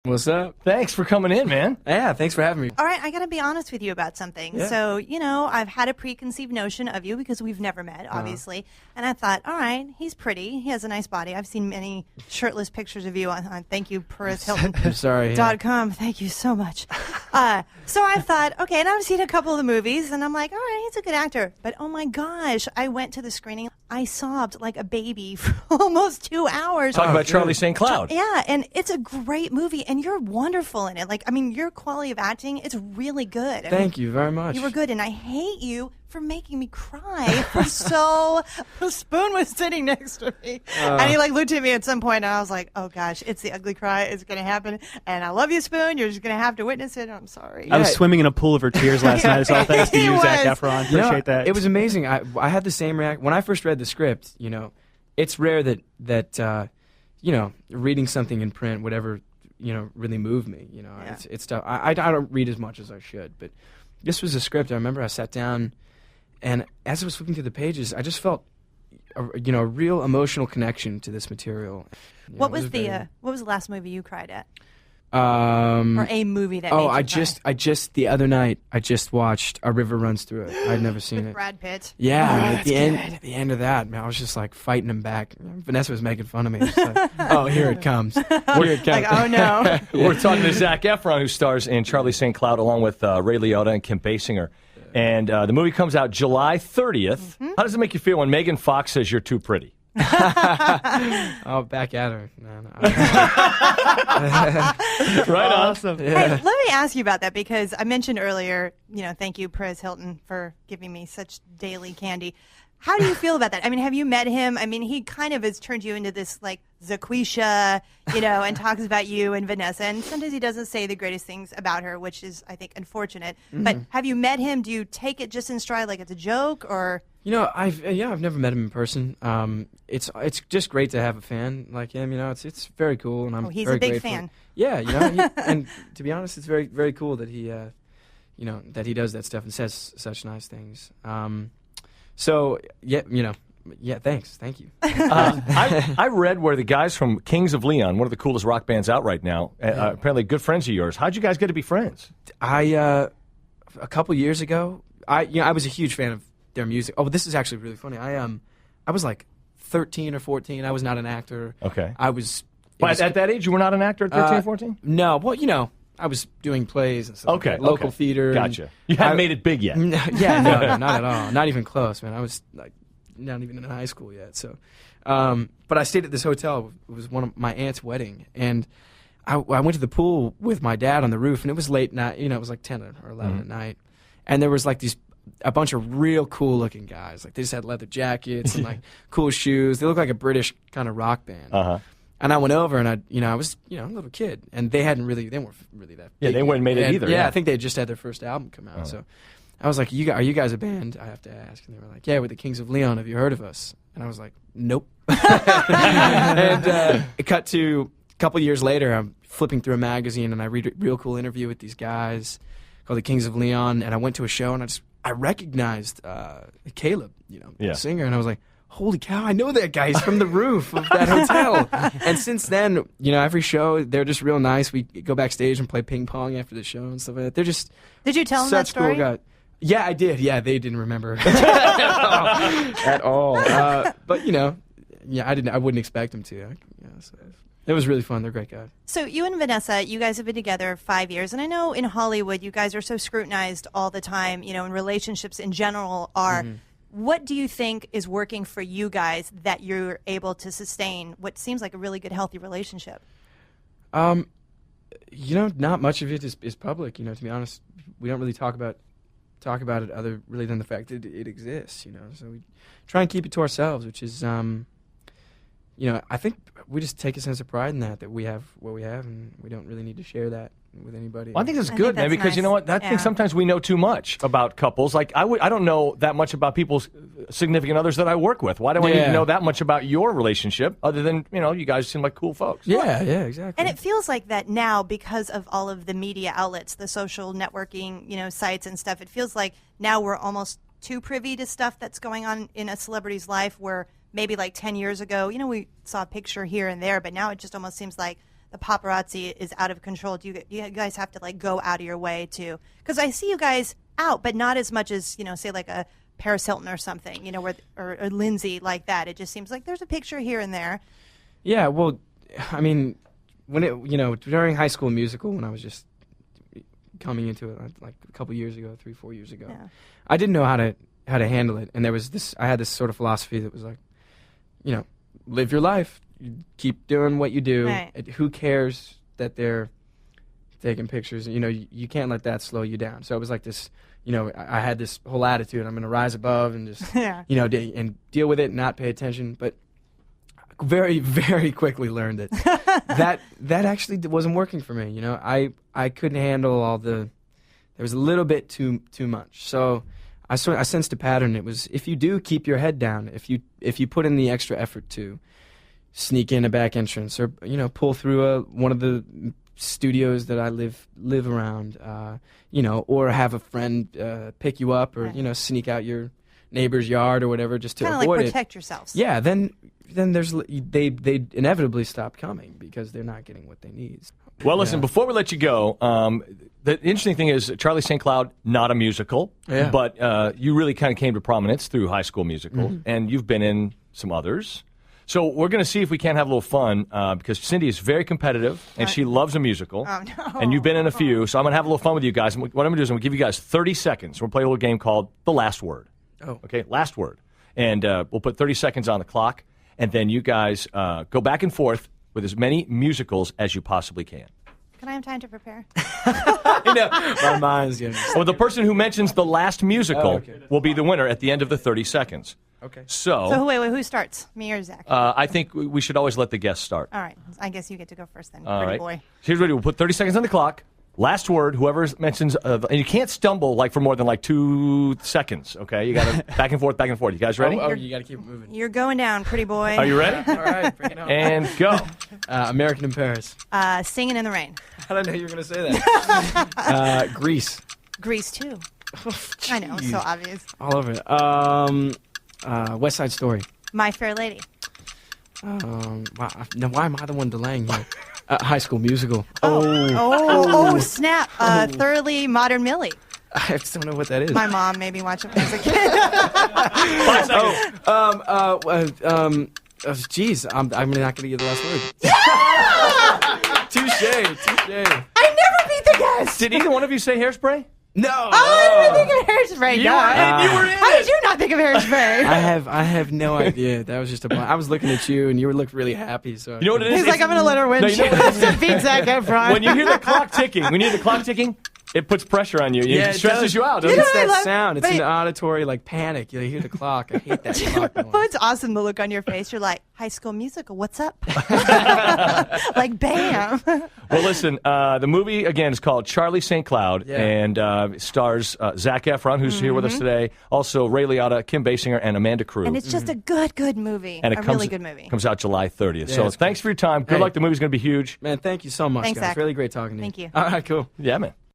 What's up? Thanks for coming in, man. Yeah, thanks for having me. All right, I got to be honest with you about something. Yeah. So, I've had a preconceived notion of you because we've never met, obviously. And I thought, all right, he's pretty. He has a nice body. I've seen many shirtless pictures of you on thank you, I'm sorry. .com. Thank you so much. So I thought, okay, and I've seen a couple of the movies, and I'm like, all right, he's a good actor. But oh my gosh, I went to the screening. I sobbed like a baby for almost 2 hours. Talking about Charlie St. Cloud. Yeah, and it's a great movie, and you're wonderful in it. Your quality of acting, it's really good. Thank you very much. You were good, and I hate you for making me cry. Spoon was sitting next to me, and he looked at me at some point, and I was like, oh gosh, it's the ugly cry. It's going to happen, and I love you, Spoon. You're just going to have to witness it. I'm sorry. I was swimming in a pool of her tears last night, so thanks to you, Zac Efron. Appreciate that. It was amazing. I had the same reaction when I first read the script. It's rare that reading something in print would ever really move me. It's tough. I don't read as much as I should, but this was a script. I remember I sat down, and as I was flipping through the pages, I just felt a real emotional connection to this material. What was the last movie you cried at? Or a movie that made you cry? I just the other night I just watched A River Runs Through It. I'd never seen it. Brad Pitt. Yeah, at the end of that, man, I was just fighting him back. Vanessa was making fun of me. Oh, here it comes. Here it comes. Oh no. We're talking to Zac Efron, who stars in Charlie St. Cloud, along with Ray Liotta and Kim Basinger. And the movie comes out July 30th. Mm-hmm. How does it make you feel when Megan Fox says you're too pretty? Oh, back at her. No. Right on. Awesome. Yeah. Hey, let me ask you about that because I mentioned earlier, thank you, Perez Hilton, for giving me such daily candy. How do you feel about that? Have you met him? He kind of has turned you into this Zaquisha, and talks about you and Vanessa. And sometimes he doesn't say the greatest things about her, which is, I think, unfortunate. Mm-hmm. But have you met him? Do you take it just in stride like it's a joke, or? I've never met him in person. It's just great to have a fan like him. It's very cool, and I'm he's very a big grateful. fan. Yeah, and to be honest, it's very very cool that he, that he does that stuff and says such nice things. So thanks, thank you. I read where the guys from Kings of Leon, one of the coolest rock bands out right now, apparently good friends of yours. How'd you guys get to be friends? A couple years ago, I was a huge fan of their music. Oh, this is actually really funny. I was 13 or 14. I was not an actor. Okay. At that age, you were not an actor at 13 or 14? No. Well, I was doing plays and stuff. Okay. Local theater. Gotcha. You hadn't made it big yet. No, not at all. Not even close, man. I was not even in high school yet. So, but I stayed at this hotel. It was one of my aunt's wedding, and I went to the pool with my dad on the roof, and it was late night. It was 10 or 11 at night, and there was a bunch of real cool looking guys. They just had leather jackets and cool shoes. They looked like a British kind of rock band. Uh-huh. And I went over and I was a little kid, and they weren't really that big. Yeah, they weren't made it either. Yeah, I think they had just had their first album come out. Uh-huh. So I was like, are you guys a band? I have to ask. And they were like, yeah, we're the Kings of Leon. Have you heard of us? And I was like, nope. And it cut to a couple years later, I'm flipping through a magazine and I read a real cool interview with these guys called the Kings of Leon, and I went to a show and I recognized Caleb, the singer, and I was like, holy cow, I know that guy. He's from the roof of that hotel. And since then, every show, they're just real nice. We go backstage and play ping pong after the show and stuff like that. They're just Did you tell them that such story? cool guys. Yeah, I did. Yeah, they didn't remember at all. But I wouldn't expect them to. So it was really fun. They're great guys. So you and Vanessa, you guys have been together 5 years, and I know in Hollywood you guys are so scrutinized all the time. And relationships in general are. Mm-hmm. What do you think is working for you guys that you're able to sustain what seems like a really good, healthy relationship? Not much of it is public. To be honest, we don't really talk about it other really than the fact that it exists. So we try and keep it to ourselves, which is, I think we just take a sense of pride in that we have what we have, and we don't really need to share that with anybody. Well, I think that's good, man, because nice. You know what? I think sometimes we know too much about couples. I don't know that much about people's significant others that I work with. Why do I need to know that much about your relationship other than, you guys seem like cool folks? Yeah, exactly. And it feels like that now because of all of the media outlets, the social networking, sites and stuff. It feels like now we're almost too privy to stuff that's going on in a celebrity's life where maybe 10 years ago, we saw a picture here and there, but now it just almost seems like the paparazzi is out of control? Do you guys have to like go out of your way to? Because I see you guys out, but not as much as say like a Paris Hilton or something, or Lindsay like that. It just seems like there's a picture here and there. Yeah, well, I mean, when during High School Musical, when I was just coming into it like a couple years ago, 3-4 years ago, I didn't know how to handle it, and I had this sort of philosophy that was like, live your life, you keep doing what you do. Right. Who cares that they're taking pictures? You can't let that slow you down. So it was like this. I had this whole attitude. I'm going to rise above and just, and deal with it and not pay attention. But very, very quickly learned that that actually wasn't working for me. I couldn't handle all there was a little bit too much. So I sensed a pattern. It was, if you do keep your head down, if you put in the extra effort to sneak in a back entrance or, pull through one of the studios that I live around, or have a friend pick you up, or sneak out your neighbor's yard or whatever, just to kind of avoid like protect yourselves. Yeah, then they inevitably stop coming because they're not getting what they need. Well, listen, before we let you go, the interesting thing is Charlie St. Cloud, not a musical, but you really kind of came to prominence through High School Musical, and you've been in some others. So we're going to see if we can't have a little fun, because Cindy is very competitive, and she loves a musical. Oh, no. And you've been in a few, so I'm going to have a little fun with you guys. And what I'm going to do is I'm going to give you guys 30 seconds. We're going to play a little game called The Last Word. Oh. Okay, last word. And we'll put 30 seconds on the clock, and then you guys go back and forth with as many musicals as you possibly can. Can I have time to prepare? My mind's getting... Well, the person who mentions the last musical will be the winner at the end of the 30 seconds. Okay. So wait, who starts? Me or Zach? I think we should always let the guests start. All right. I guess you get to go first then, All pretty right. boy. Here's what we'll do. We'll put 30 seconds on the clock. Last word, whoever mentions, and you can't stumble like for more than like 2 seconds, okay? You got to back and forth, back and forth. You guys ready? Oh, you got to keep it moving. You're going down, pretty boy. Are you ready? All right, bring it on. And go. American in Paris. Singing in the Rain. I don't know you were going to say that. Grease. Grease 2. Oh, I know, it's so obvious. all over it. West Side Story. My Fair Lady. Now why am I the one delaying here? High School Musical. Oh, snap. Thoroughly Modern Millie. I just don't know what that is. My mom made me watch it when I was a kid. Geez, I'm not going to get the last word. Yeah! Touche. I never beat the guest! Did either one of you say Hairspray? No. Oh, I didn't think of Hairspray. You were in How did you not think of Hairspray? I have no idea. That was just I was looking at you, and you looked really happy. So You know what it is? He's like, I'm going to let her win. No, you know She what it has to beat Zac Efron. When you hear the clock ticking, it puts pressure on you. It stresses you out. Doesn't It's it? that sound. It's an auditory panic. You hear the clock. I hate that clock noise. Oh, it's awesome, the look on your face. You're like, High School Musical, what's up? Like, bam. Well, listen, the movie, again, is called Charlie St. Cloud, and stars Zac Efron, who's here with us today, also Ray Liotta, Kim Basinger, and Amanda Crew. And it's just a good movie. And it really good movie. Comes out July 30th. Yeah, So thanks for your time. Good luck. The movie's going to be huge. Man, thank you so much, Thanks, guys. Zach. Really great talking to you. Thank you. All right, cool. Yeah, man.